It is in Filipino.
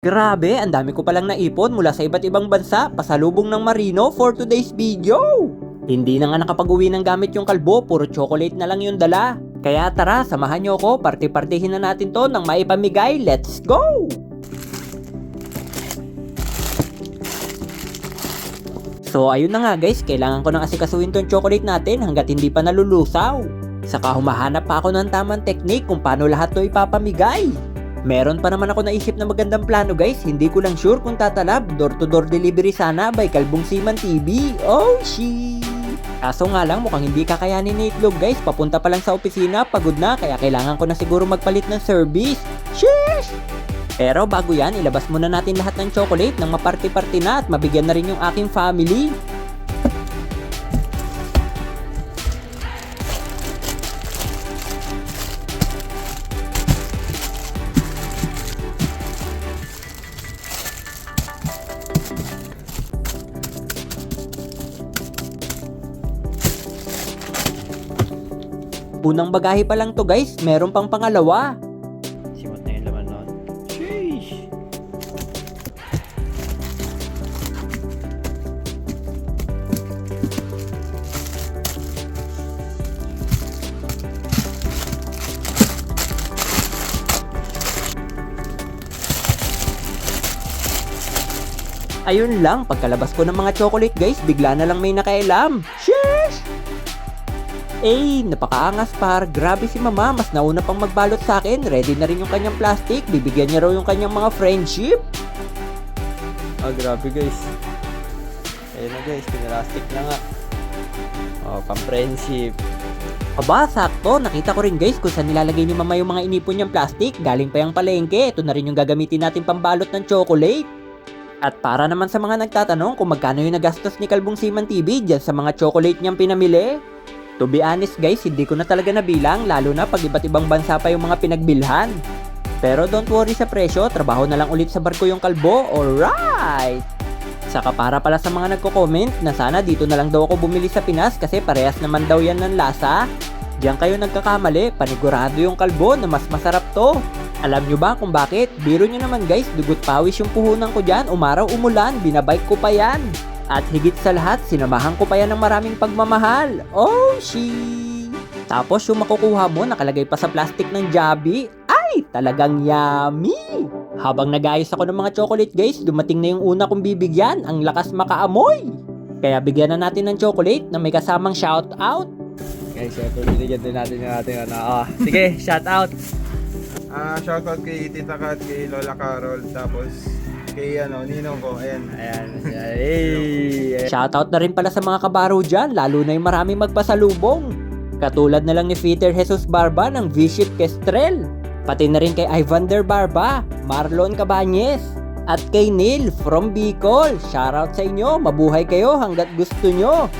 Grabe, ang dami ko palang naipon mula sa iba't ibang bansa, pasalubong ng Marino for today's video. Hindi na nga nakapag-uwi ng gamit yung kalbo, puro chocolate na lang yung dala. Kaya tara, samahan nyo ako, party-partihin na natin to ng maipamigay, let's go! So ayun na nga guys, kailangan ko nang asikasuhin tong chocolate natin hanggat hindi pa nalulusaw. Saka humahanap pa ako ng tamang technique kung paano lahat to ipapamigay. Meron pa naman ako naisip na magandang plano guys, hindi ko lang sure kung tatalab, door-to-door delivery sana by Kalbong Seaman TV. Oh shit! Kaso nga lang mukhang hindi kakayanin ni Itlog guys, papunta pa lang sa opisina, pagod na kaya kailangan ko na siguro magpalit ng service. Sheesh! Pero bago yan, ilabas muna natin lahat ng chocolate nang maparty-party na at mabigyan na rin yung aking family. Unang bagahe pa lang to guys, meron pang pangalawa. Simot na yung laman nun. Sheesh! Ayun lang, pagkalabas ko ng mga chocolate guys, bigla na lang may nakailam. Sheesh! Napakaangas par. Grabe si mama, mas nauna pang magbalot sa akin. Ready na rin yung kanyang plastic. Bibigyan niya raw yung kanyang mga friendship. Grabe guys. Ayun na guys, pinalastic na nga. Pang-friendship. Aba, sakto. Nakita ko rin guys kung saan nilalagay ni mama yung mga inipon niyang plastic. Galing pa yung palengke. Ito na rin yung gagamitin natin pambalot ng chocolate. At para naman sa mga nagtatanong kung magkano yung nagastos ni Kalbong Seaman TV dyan sa mga chocolate niyang pinamili. To be honest guys, hindi ko na talaga nabilang, lalo na pag iba't ibang bansa pa yung mga pinagbilhan. Pero don't worry sa presyo, trabaho na lang ulit sa barko yung kalbo, alright! Saka para pala sa mga nagko-comment na sana dito na lang daw ako bumili sa Pinas kasi parehas naman daw yan ng lasa. Diyan kayo nagkakamali, panigurado yung kalbo na mas masarap to. Alam nyo ba kung bakit? Biro nyo naman guys, dugot pawis yung puhunan ko dyan, umaraw umulan, binabike ko pa yan. At higit sa lahat, sinamahan ko pa yan ng maraming pagmamahal. Oh, shit! Tapos yung makukuha mo, nakalagay pa sa plastic ng Jabi. Ay, talagang yummy! Habang nag-ayos ako ng mga chocolate guys, dumating na yung una kong bibigyan, ang lakas makaamoy. Kaya bigyan na natin ng chocolate na may kasamang shoutout. Guys, syempre binigyan din natin yung ating sige, shout out. Shoutout kay Tita Kat, kay Lola Carol, tapos kay Ninong ko, ayan. Hey! Shoutout na rin pala sa mga kabaro dyan, lalo na yung maraming magpasalubong. Katulad na lang ni Peter Jesus Barba ng V-Ship Kestrel. Pati na rin kay Ivander Barba, Marlon Cabañez, at kay Neil from Bicol. Shoutout sa inyo, mabuhay kayo hanggat gusto nyo.